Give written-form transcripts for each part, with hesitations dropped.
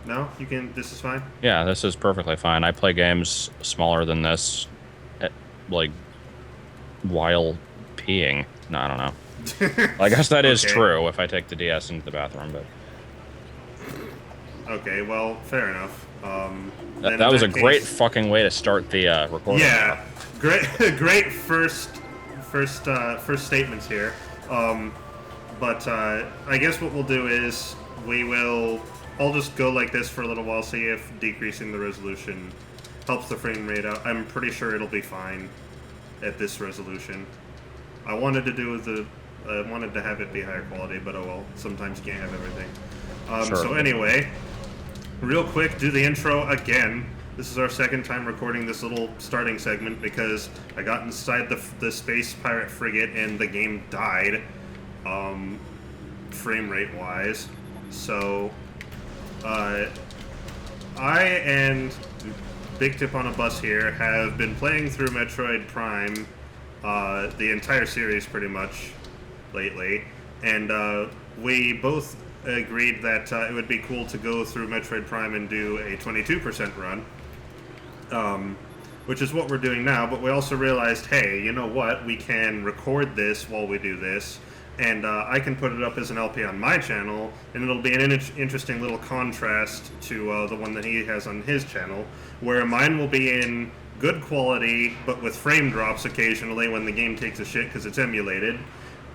No, you can. This is fine. Yeah, this is perfectly fine. I play games smaller than this, like, while peeing. No, I don't know. Well, I guess that is Okay. true if I take the DS into the bathroom, but Okay. Well, fair enough. that, Then in that was a that great case, fucking way to start the recording, though. yeah, great, great first statements here. Um, but I guess what we'll do is we will. I'll just go like this for a little while, see if decreasing the resolution helps the frame rate out. I'm pretty sure it'll be fine at this resolution. I wanted to do the. I wanted to have it be higher quality, but oh well. Sometimes you can't have everything. Sure. So anyway, real quick, do the intro again. This is our second time recording this little starting segment because I got inside the Space Pirate Frigate and the game died, frame rate wise. So, I and Bikdiponabus here have been playing through Metroid Prime, the entire series pretty much lately, and we both agreed that it would be cool to go through Metroid Prime and do a 22% run, which is what we're doing now. But we also realized, hey, you know what? We can record this while we do this, and I can put it up as an LP on my channel, and it'll be an interesting little contrast to the one that he has on his channel, where mine will be in good quality, but with frame drops occasionally when the game takes a shit because it's emulated.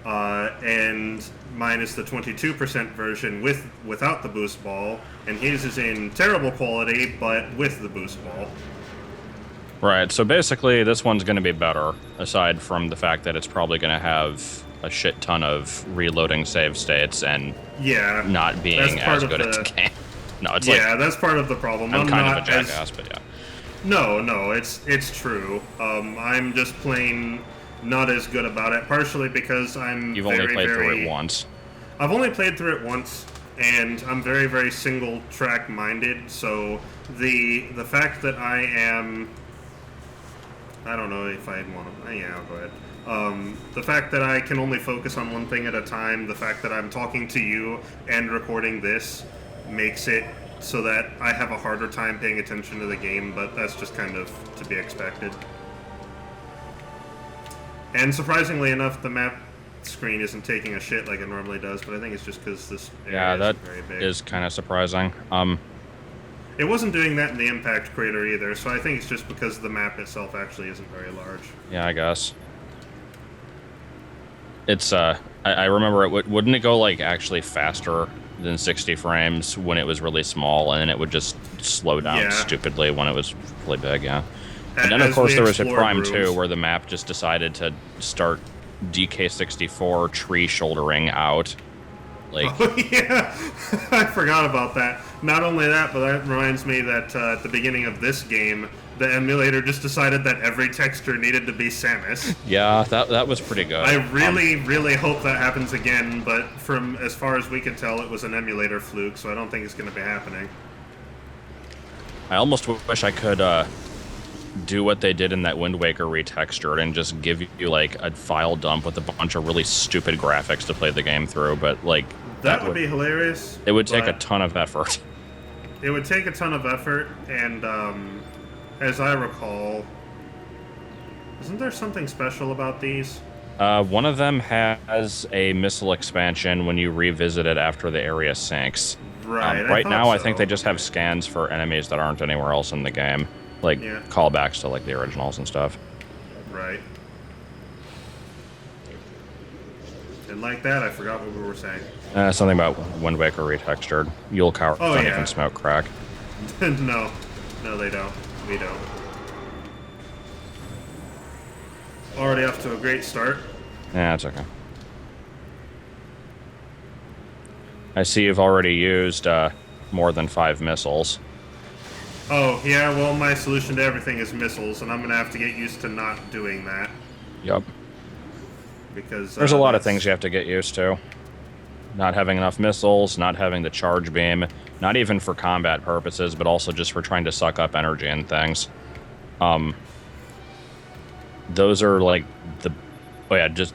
And mine is the 22% version without the boost ball, and his is in terrible quality but with the boost ball. Right, so basically this one's going to be better, aside from the fact that it's probably going to have a shit ton of reloading save states and Yeah, not being as good as the game. No, it's yeah, that's part of the problem. I'm kind of not a jackass, but yeah. No, it's true. I'm just plain not as good about it, partially because I'm You've very, only played very, through it once. I've only played through it once, and I'm very, very single track minded. So the fact that I don't know if I want to. Yeah, I'll go ahead. The fact that I can only focus on one thing at a time, the fact that I'm talking to you and recording this, makes it so that I have a harder time paying attention to the game. But that's just kind of to be expected. And surprisingly enough, the map screen isn't taking a shit like it normally does, but I think it's just because this area Yeah, that isn't very big. is kind of surprising. It wasn't doing that in the impact crater either, so I think it's just because the map itself actually isn't very large. Yeah, I guess. It's, I remember it wouldn't it go, like, actually faster than 60 frames when it was really small, and then it would just slow down stupidly when it was really big, yeah. And then, of course, there was a Prime 2 where the map just decided to start DK64 tree shouldering out. Like, oh, yeah, I forgot about that. Not only that, but that reminds me that at the beginning of this game, the emulator just decided that every texture needed to be Samus. Yeah, that was pretty good. I really hope that happens again, but from as far as we could tell, it was an emulator fluke, so I don't think it's going to be happening. I almost wish I could do what they did in that Wind Waker retextured and just give you, like, a file dump with a bunch of really stupid graphics to play the game through, but, like... That would be hilarious. It would take a ton of effort. It would take a ton of effort, and, as I recall... Isn't there something special about these? One of them has a missile expansion when you revisit it after the area sinks. Right, right now, I think they just have scans for enemies that aren't anywhere else in the game. Like, callbacks to, like, the originals and stuff. Right. And like that, I forgot what we were saying. Something about Wind Waker retextured. Yule Cower don't even smoke crack. No, they don't. We don't. Already off to a great start. Yeah, it's okay. I see you've already used more than 5 missiles. Oh, yeah, well, my solution to everything is missiles, and I'm going to have to get used to not doing that. Yep. Because there's a lot of things you have to get used to. Not having enough missiles, not having the charge beam, not even for combat purposes, but also just for trying to suck up energy and things. Those are like just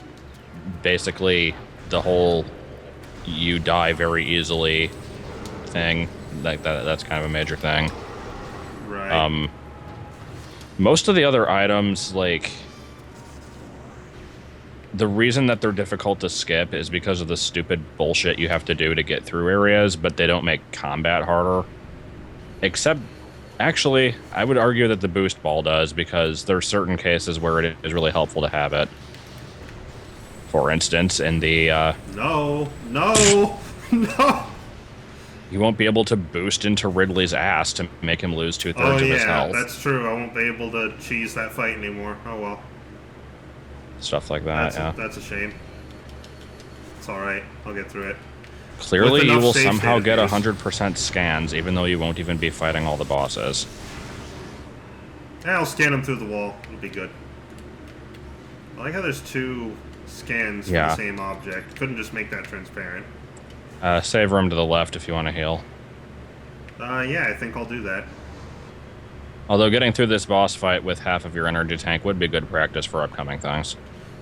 basically the whole you die very easily thing That's kind of a major thing. Right. Most of the other items, like, the reason that they're difficult to skip is because of the stupid bullshit you have to do to get through areas, but they don't make combat harder. Except, actually, I would argue that the boost ball does, because there are certain cases where it is really helpful to have it. For instance, in the... No! You won't be able to boost into Ridley's ass to make him lose 2/3 of his health. Oh yeah, that's true. I won't be able to cheese that fight anymore. Oh well. Stuff like that, That's a shame. It's alright. I'll get through it. Clearly, you will somehow get 100% scans, even though you won't even be fighting all the bosses. Yeah, I'll scan them through the wall. It'll be good. I like how there's 2 scans for the same object. Couldn't just make that transparent. Save room to the left if you want to heal. Yeah, I think I'll do that. Although getting through this boss fight with half of your energy tank would be good practice for upcoming things.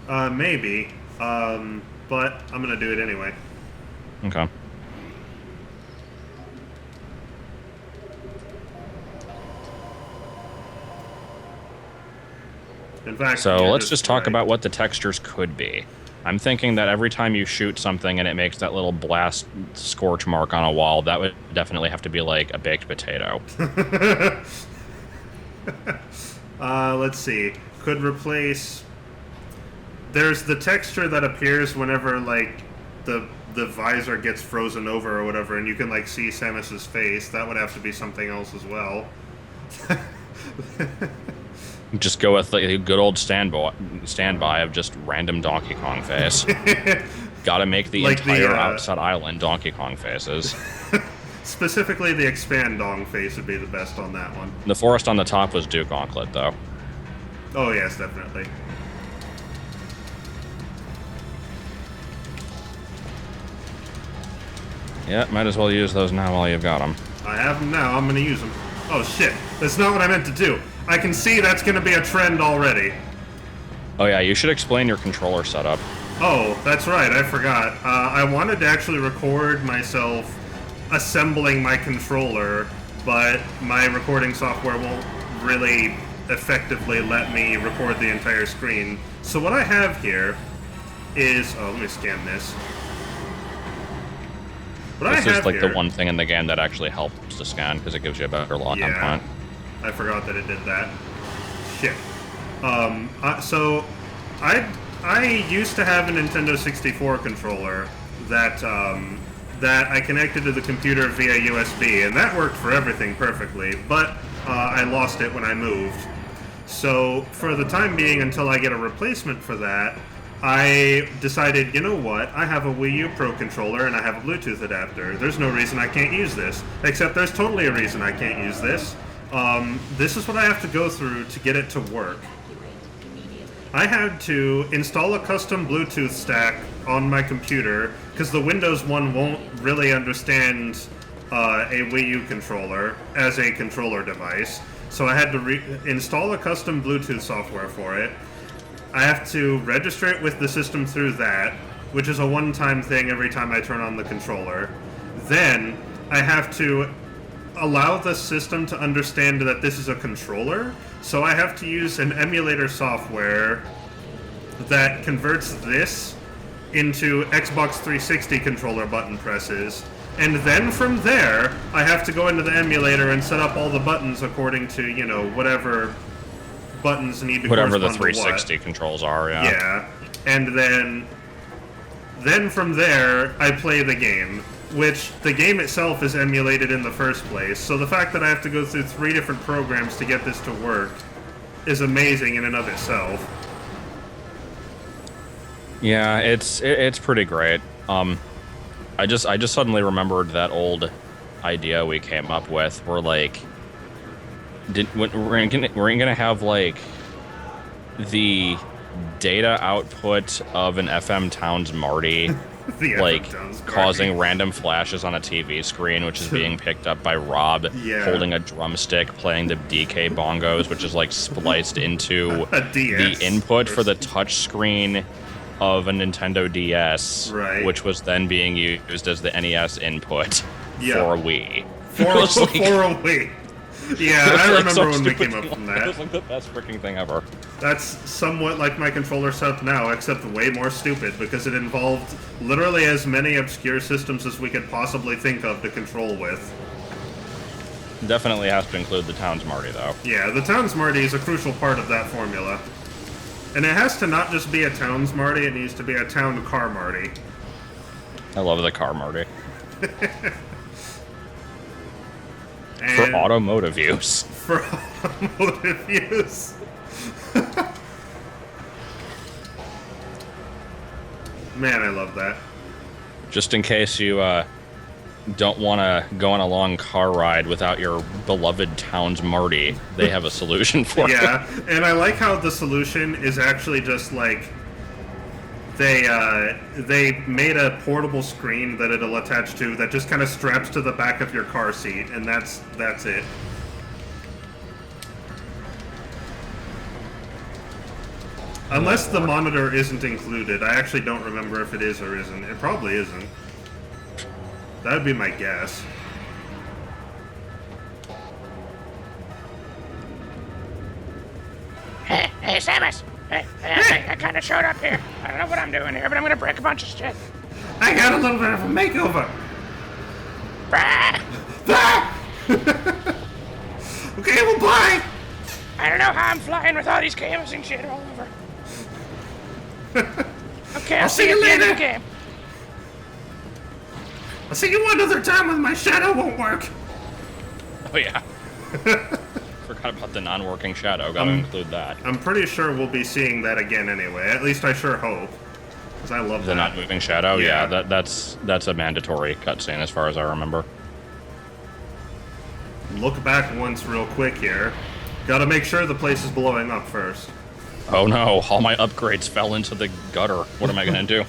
Maybe. But I'm gonna do it anyway. Okay. In fact, so let's just talk about what the textures could be. I'm thinking that every time you shoot something and it makes that little blast scorch mark on a wall, that would definitely have to be like a baked potato. Let's see. Could replace... There's the texture that appears whenever, like, the visor gets frozen over or whatever, and you can, like, see Samus's face. That would have to be something else as well. Just go with like, a good old standby of just random Donkey Kong face. Gotta make the like entire outside island Donkey Kong faces. Specifically, the expand dong face would be the best on that one. The forest on the top was Duke Gauntlet, though. Oh, yes, definitely. Yeah, might as well use those now while you've got them. I have them now. I'm going to use them. Oh, shit. That's not what I meant to do. I can see that's going to be a trend already. Oh, yeah, you should explain your controller setup. Oh, that's right. I forgot. I wanted to actually record myself assembling my controller, but my recording software won't really effectively let me record the entire screen. So what I have here is... Oh, let me scan this. This is like the one thing in the game that actually helps to scan, because it gives you a better lock-on point. I forgot that it did that. Shit. So, I used to have a Nintendo 64 controller that I connected to the computer via USB, and that worked for everything perfectly, but I lost it when I moved. So, for the time being, until I get a replacement for that, I decided, you know what, I have a Wii U Pro controller and I have a Bluetooth adapter. There's no reason I can't use this, except there's totally a reason I can't use this. This is what I have to go through to get it to work. I had to install a custom Bluetooth stack on my computer, because the Windows one won't really understand a Wii U controller as a controller device. So I had to install a custom Bluetooth software for it. I have to register it with the system through that, which is a one-time thing every time I turn on the controller. Then I have to allow the system to understand that this is a controller, so I have to use an emulator software that converts this into Xbox 360 controller button presses, and then from there, I have to go into the emulator and set up all the buttons according to, you know, whatever buttons need to whatever the correspond 360 controls are, yeah. Yeah, and then from there, I play the game, which the game itself is emulated in the first place, so the fact that I have to go through 3 different programs to get this to work is amazing in and of itself. Yeah, it's pretty great. I just suddenly remembered that old idea we came up with, where like we're gonna have like the data output of an FM Towns Marty like causing random flashes on a TV screen, which is being picked up by Rob holding a drumstick playing the DK bongos, which is like spliced into the input for the touch screen of a Nintendo DS, which was then being used as the NES input for Wii. For a week. Yeah, I remember when we came up from that. It was like the best freaking thing ever. That's somewhat like my controller setup now, except way more stupid, because it involved literally as many obscure systems as we could possibly think of to control with. Definitely has to include the Towns Marty, though. Yeah, the Towns Marty is a crucial part of that formula. And it has to not just be a Towns Marty, it needs to be a Town Car Marty. I love the Car Marty. And for automotive use. For automotive use. Man, I love that. Just in case you don't want to go on a long car ride without your beloved Towns Marty, they have a solution for it. Yeah, and I like how the solution is actually just like they made a portable screen that it'll attach to that just kind of straps to the back of your car seat, and that's it. Unless the monitor isn't included. I actually don't remember if it is or isn't. It probably isn't. That would be my guess. Hey, Samus! Hey, I kind of showed up here. I don't know what I'm doing here, but I'm gonna break a bunch of shit. I got a little bit of a makeover. Brah! Ah! Okay, well, bye! I don't know how I'm flying with all these cameras and shit all over. Okay, I'll see you at the end of the game. I'll see you one other time when my shadow won't work. Oh, yeah. Forgot about the non-working shadow. Gotta include that. I'm pretty sure we'll be seeing that again anyway. At least I sure hope. Because I love The that. not-moving shadow? Yeah. Yeah, that's a mandatory cutscene as far as I remember. Look back once real quick here. Gotta make sure the place is blowing up first. Oh no, all my upgrades fell into the gutter. What am I gonna do?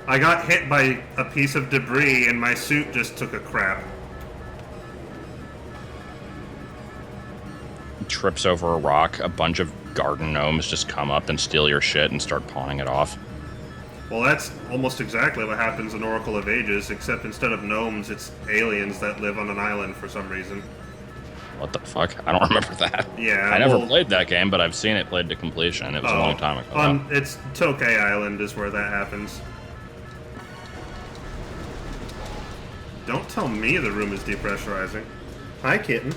I got hit by a piece of debris and my suit just took a crap. Trips over a rock, a bunch of garden gnomes just come up and steal your shit and start pawning it off. Well, that's almost exactly what happens in Oracle of Ages, except instead of gnomes, it's aliens that live on an island for some reason. What the fuck? I don't remember that. Yeah, I never well- played that game, but I've seen it played to completion. It was a long time ago. It's Tokay Island is where that happens. Don't tell me the room is depressurizing. Hi, kitten.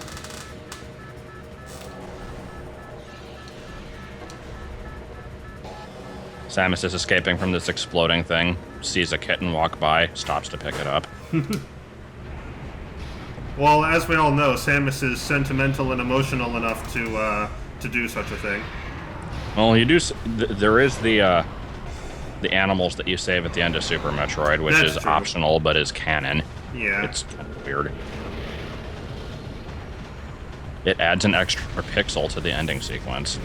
Samus is escaping from this exploding thing, sees a kitten walk by, stops to pick it up. Well, as we all know, Samus is sentimental and emotional enough to do such a thing. Well, you do. There is the animals that you save at the end of Super Metroid, which That's is true. optional but is canon. Yeah. It's kind of weird. It adds an extra pixel to the ending sequence.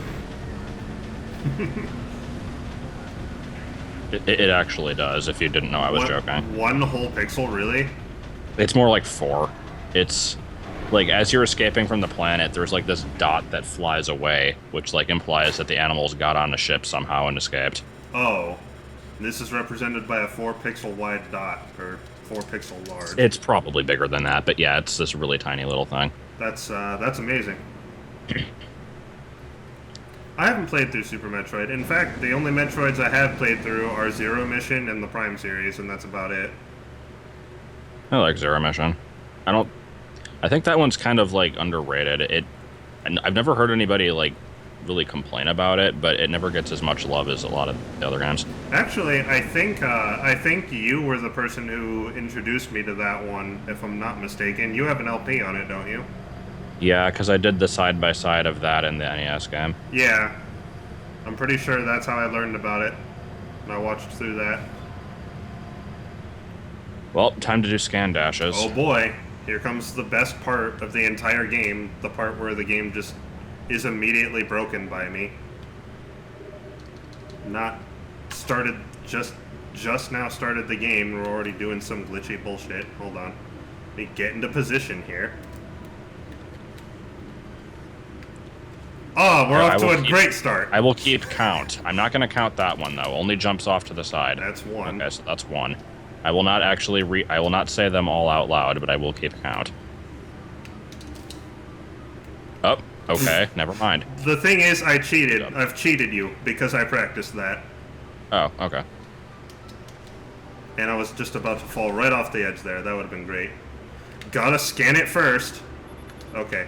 It actually does, if you didn't know I was joking. One whole pixel, really? It's more like 4. It's like as you're escaping from the planet, there's like this dot that flies away, which like implies that the animals got on the ship somehow and escaped. Oh. This is represented by a 4-pixel wide dot, or 4-pixel large. It's probably bigger than that, but yeah, it's this really tiny little thing. That's amazing. I haven't played through Super Metroid. In fact, the only Metroids I have played through are Zero Mission and the Prime series, and that's about it. I like Zero Mission. I think that one's kind of like underrated. And I've never heard anybody like really complain about it, but it never gets as much love as a lot of the other games. Actually, I think you were the person who introduced me to that one, if I'm not mistaken. You have an LP on it, don't you? Yeah, because I did the side-by-side of that in the NES game. Yeah. I'm pretty sure that's how I learned about it. And I watched through that. Well, time to do scan dashes. Oh boy. Here comes the best part of the entire game. The part where the game just is immediately broken by me. Not started, just now started the game. We're already doing some glitchy bullshit. Hold on. Let me get into position here. Oh, we're off to a great start. I will keep count. I'm not going to count that one, though. Only jumps off to the side. That's one. Okay, so that's one. I will not actually I will not say them all out loud, but I will keep count. Oh, okay. Never mind. The thing is, I cheated. I've cheated you because I practiced that. Oh, okay. And I was just about to fall right off the edge there. That would have been great. Gotta scan it first. Okay.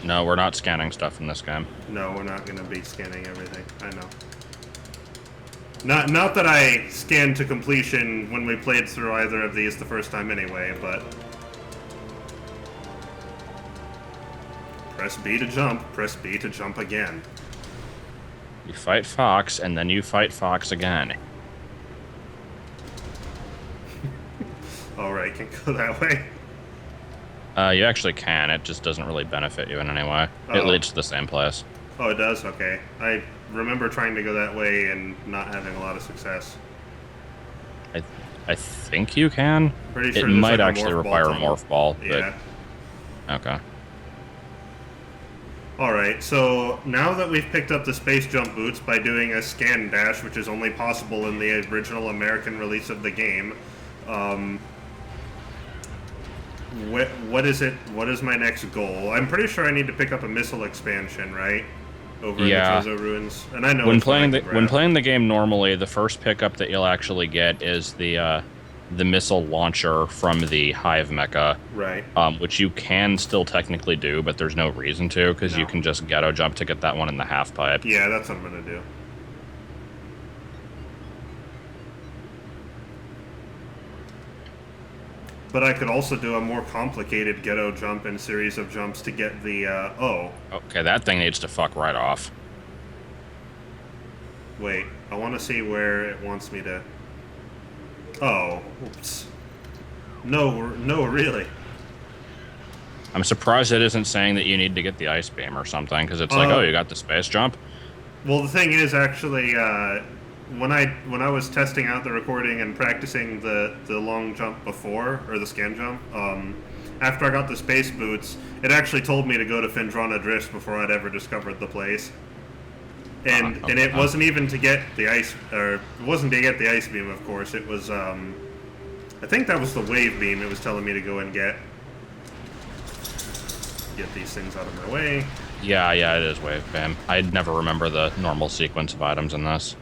No, we're not scanning stuff in this game. No, we're not gonna be scanning everything. I know. Not that I scanned to completion when we played through either of these the first time anyway, but... Press B to jump, press B to jump again. You fight Fox, and then you fight Fox again. Alright, can go that way. You actually can, it just doesn't really benefit you in any way. It leads to the same place. Oh, it does? Okay. I remember trying to go that way and not having a lot of success. I think you can. Pretty sure it might like actually require a morph ball. Yeah. But... Okay. Alright, so now that we've picked up the space jump boots by doing a scan dash, which is only possible in the original American release of the game, what is it? What is my next goal? I'm pretty sure I need to pick up a missile expansion, right? Over in the Chozo Ruins. And I know when playing the game normally, the first pickup that you'll actually get is the missile launcher from the Hive mecha, right? Which you can still technically do, but there's no reason to because you can just Ghetto jump to get that one in the half pipe. Yeah, that's what I'm gonna do. But I could also do a more complicated Ghetto jump and series of jumps to get the, Okay, that thing needs to fuck right off. Wait, I want to see where it wants me to... Oh, oops. No, really. I'm surprised it isn't saying that you need to get the Ice Beam or something, because it's like, oh, you got the space jump? Well, the thing is, actually, when I was testing out the recording and practicing the long jump before, or the scan jump, after I got the space boots, it actually told me to go to Fendrana Drifts before I'd ever discovered the place. And it wasn't even to get the ice, or it wasn't to get the Ice Beam, of course. It was, I think that was the Wave Beam it was telling me to go and get. Get these things out of my way. Yeah, it is Wave Beam. I'd never remember the normal sequence of items in this.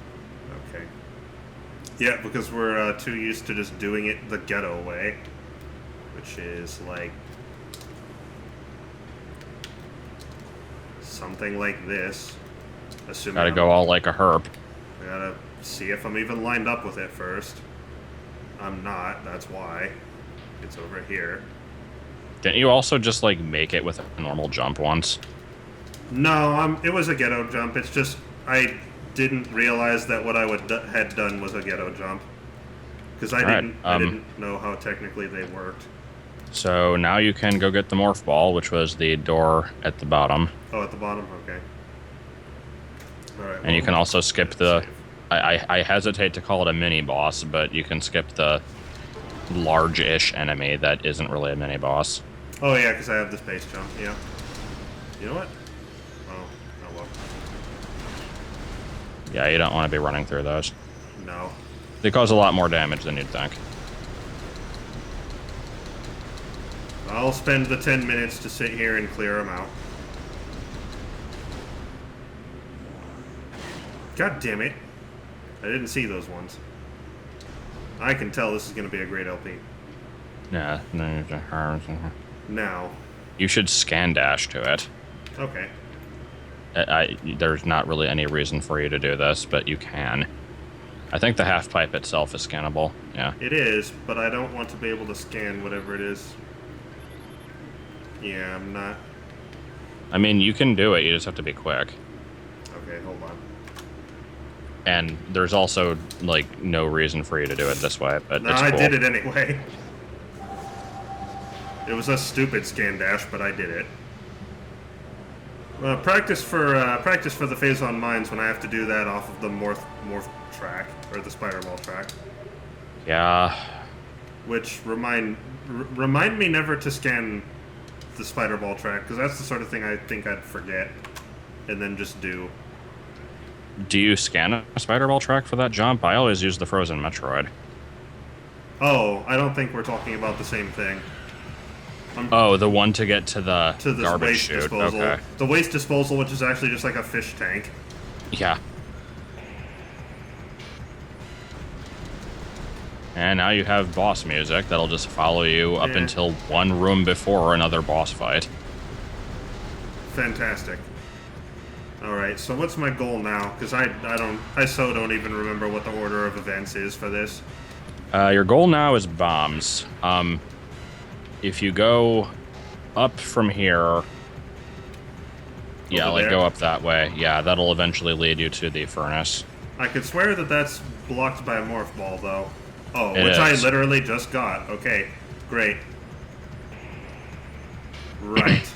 Okay. Yeah, because we're too used to just doing it the Ghetto way, which is like something like this. Assuming gotta go all like a herp. I gotta see if I'm even lined up with it first. I'm not, that's why. It's over here. Didn't you also just, like, make it with a normal jump once? No, it was a Ghetto jump. It's just, I didn't realize that what I had done was a Ghetto jump. Because I didn't know how technically they worked. So now you can go get the Morph Ball, which was the door at the bottom. Oh, at the bottom? Okay. Alright. And you can also skip the... I hesitate to call it a mini-boss, but you can skip the large-ish enemy that isn't really a mini-boss. Oh, yeah, because I have the space jump, yeah. You know what? Oh well. Yeah, you don't want to be running through those. No. They cause a lot more damage than you'd think. I'll spend the 10 minutes to sit here and clear them out. God damn it. I didn't see those ones. I can tell this is going to be a great LP. Yeah. Now. You should scan dash to it. Okay. There's not really any reason for you to do this, but you can. I think the half pipe itself is scannable. Yeah. It is, but I don't want to be able to scan whatever it is. Yeah, I'm not. I mean, you can do it. You just have to be quick. Okay, hold on. And there's also, like, no reason for you to do it this way, but it's cool. I did it anyway. It was a stupid scan dash, but I did it. Practice for the Phazon Mines when I have to do that off of the morph track, or the Spider Ball track. Yeah. Which remind me never to scan the Spider Ball track, because that's the sort of thing I think I'd forget, and then just do. Do you scan a Spider Ball track for that jump? I always use the Frozen Metroid. Oh, I don't think we're talking about the same thing. Oh, the one to get to the to this garbage waste chute. disposal. Okay. The waste disposal, which is actually just like a fish tank. Yeah. And now you have boss music that'll just follow you up until one room before another boss fight. Fantastic. Alright, so what's my goal now? Because I don't even remember what the order of events is for this. Your goal now is bombs. If you go up from here... Yeah, like, go up that way. Yeah, that'll eventually lead you to the furnace. I could swear that that's blocked by a Morph Ball, though. Oh, It I is. literally just got. Okay, great. Right.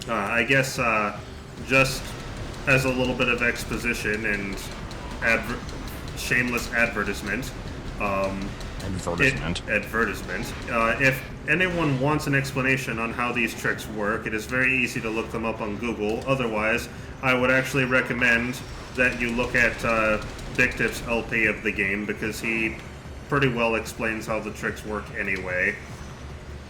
I guess, just as a little bit of exposition and shameless advertisement, Advertisement. If anyone wants an explanation on how these tricks work, it is very easy to look them up on Google. Otherwise, I would actually recommend that you look at Bikdip's LP of the game, because he pretty well explains how the tricks work anyway.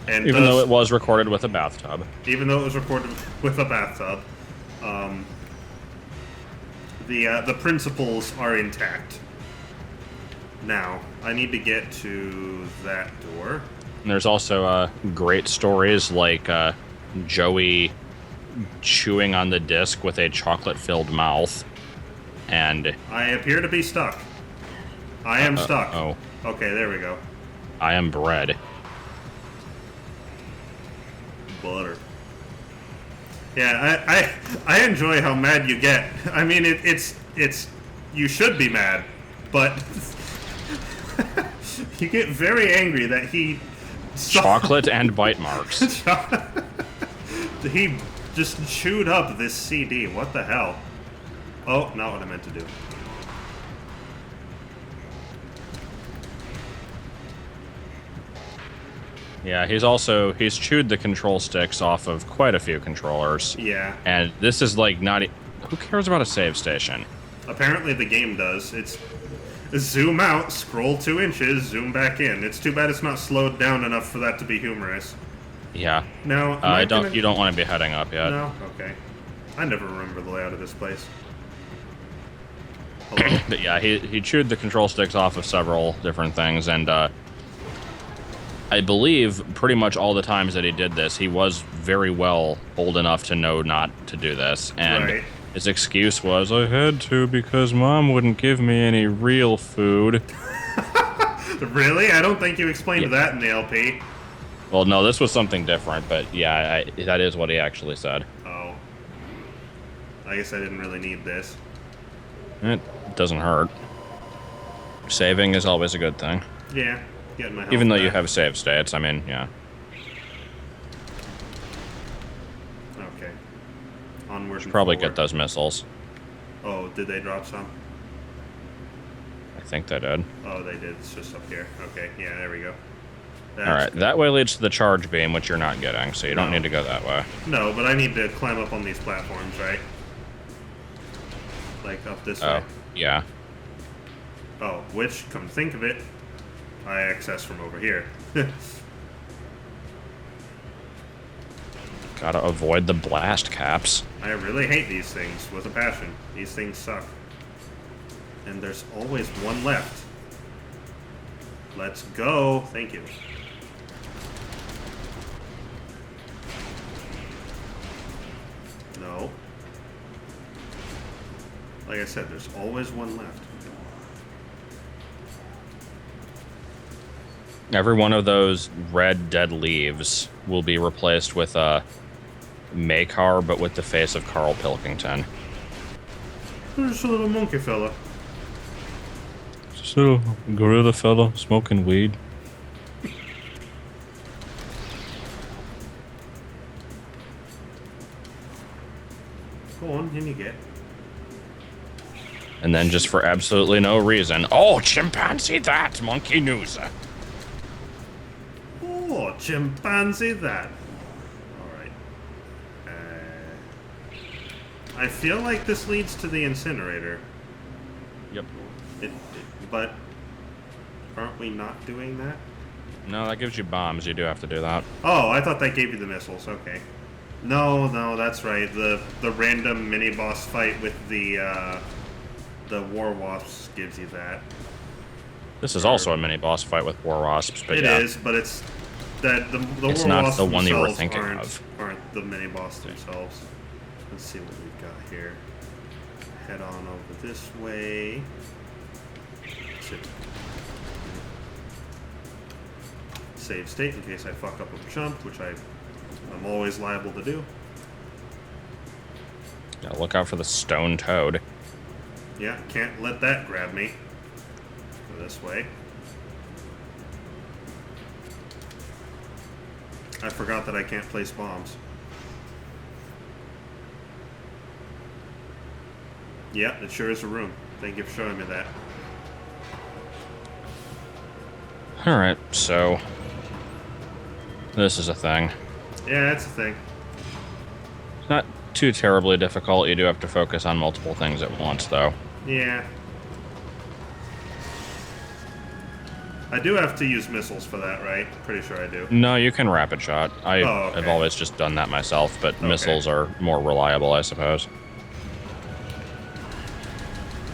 And Even though it was recorded with a bathtub. Even though it was recorded with a bathtub, the principles are intact. Now, I need to get to that door. And there's also great stories like Joey chewing on the disc with a chocolate-filled mouth, and... I appear to be stuck. I am stuck. Oh. Okay, there we go. I am bread. Butter. Yeah, I enjoy how mad you get. I mean, it's you should be mad, but you get very angry that he Chocolate and bite marks. He just chewed up this CD. What the hell? Oh, not what I meant to do. Yeah, he's chewed the control sticks off of quite a few controllers. Yeah. And this is like who cares about a save station? Apparently the game does. It's zoom out, scroll 2 inches, zoom back in. It's too bad it's not slowed down enough for that to be humorous. Yeah. No, you don't want to be heading up yet. No? Okay. I never remember the layout of this place. Hello? But yeah, he chewed the control sticks off of several different things, and I believe pretty much all the times that he did this, he was very well old enough to know not to do this. And Right. his excuse was, I had to because Mom wouldn't give me any real food. Really? I don't think you explained that in the LP. Well, no, this was something different, but yeah, that is what he actually said. Oh. I guess I didn't really need this. It doesn't hurt. Saving is always a good thing. Yeah. Getting my health Even though you back. have save states, I mean, yeah. Okay. Onward and Probably forward. get those missiles. Oh, did they drop some? I think they did. Oh, they did. It's just up here. Okay, yeah, there we go. Alright, that way leads to the charge beam, which you're not getting, so you don't No. need to go that way. No, but I need to climb up on these platforms, right? Like up this way. Oh, yeah. Oh, which, come to think of it, I access from over here. Gotta avoid the blast caps. I really hate these things with a passion. These things suck. And there's always one left. Let's go. Thank you. No. Like I said, there's always one left. Every one of those red dead leaves will be replaced with a Makar, but with the face of Carl Pilkington. There's a little monkey fella. Just a little gorilla fella smoking weed. Go on, in you get. And then just for absolutely no reason, oh, chimpanzee that, monkey news. Oh, chimpanzee that. Alright. I feel like this leads to the incinerator. Yep. But aren't we not doing that? No, that gives you bombs. You do have to do that. Oh, I thought that gave you the missiles. Okay. No, that's right. The random mini boss fight with the war wasps gives you that. This is also a mini boss fight with war wasps, but It yeah. is, but it's that the It's war not wasps the one you were themselves thinking aren't, of. aren't the mini boss themselves. Let's see what we've got here. Head on over this way. Save state in case I fuck up a jump, which I'm always liable to do. Yeah, look out for the stone toad. Yeah, can't let that grab me. Go this way. I forgot that I can't place bombs. Yeah, it sure is a room. Thank you for showing me that. Alright, so... this is a thing. Yeah, it's a thing. It's not too terribly difficult. You do have to focus on multiple things at once, though. Yeah. I do have to use missiles for that, right? Pretty sure I do. No, you can rapid shot. I've okay. always just done that myself, but Okay. missiles are more reliable, I suppose.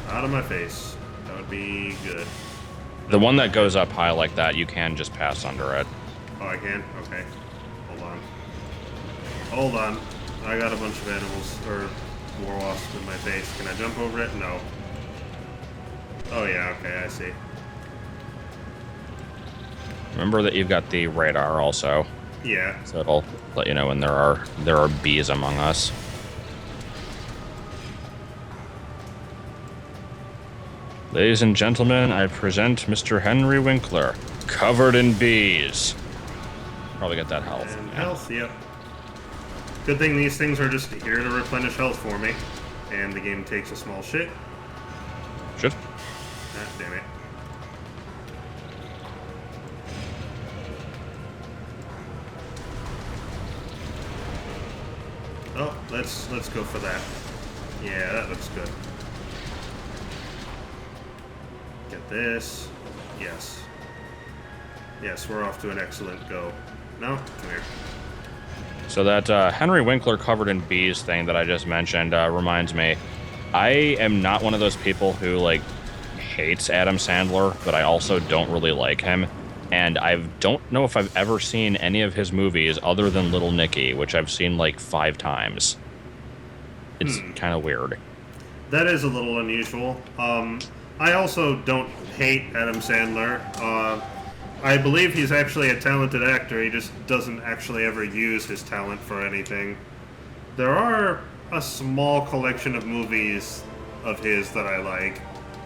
Out of my face. That would be good. The one that goes up high like that, you can just pass under it. Oh, I can? Okay. Hold on. Hold on. I got a bunch of animals, or war wasps in my face. Can I jump over it? No. Oh, yeah, okay, I see. Remember that you've got the radar also, Yeah. so it'll let you know when there are bees among us. Ladies and gentlemen, I present Mr. Henry Winkler, covered in bees. Probably get that health. And Yeah. health, yep. Good thing these things are just here to replenish health for me. And the game takes a small shit. Should. Ah, damn it. Oh, let's go for that. Yeah, that looks good. Get this. Yes. Yes, we're off to an excellent go. No? Come here. So that Henry Winkler covered in bees thing that I just mentioned reminds me, I am not one of those people who like hates Adam Sandler, but I also don't really like him. And I don't know if I've ever seen any of his movies other than Little Nicky, which I've seen like 5 times. It's kind of weird. That is a little unusual. I also don't hate Adam Sandler. I believe he's actually a talented actor. He just doesn't actually ever use his talent for anything. There are a small collection of movies of his that I like.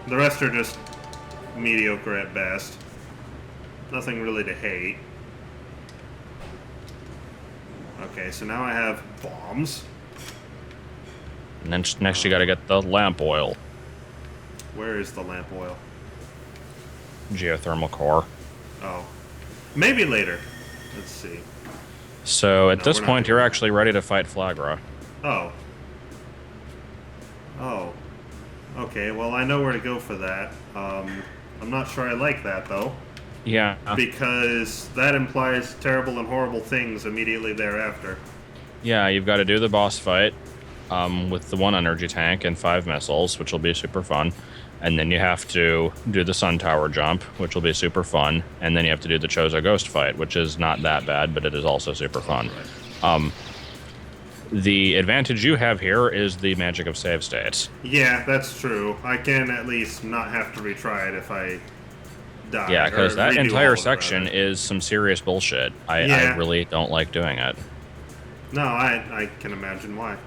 The rest are just mediocre at best. Nothing really to hate. Okay, so now I have bombs. And then next you gotta get the lamp oil. Where is the lamp oil? Geothermal core. Oh. Maybe later. Let's see. So at No, this we're not point, doing you're that. actually ready to fight Flaahgra. Oh. Oh. Okay, well, I know where to go for that. I'm not sure I like that, though. Yeah. Because that implies terrible and horrible things immediately thereafter. Yeah, you've got to do the boss fight with the 1 energy tank and 5 missiles, which will be super fun. And then you have to do the Sun Tower jump, which will be super fun. And then you have to do the Chozo Ghost fight, which is not that bad, but it is also super fun. The advantage you have here is the magic of save states. Yeah, that's true. I can at least not have to retry it if I die. Yeah, because or that redo all entire of it, section rather. is some serious bullshit. I Yeah. really don't like doing it. No, I can imagine why.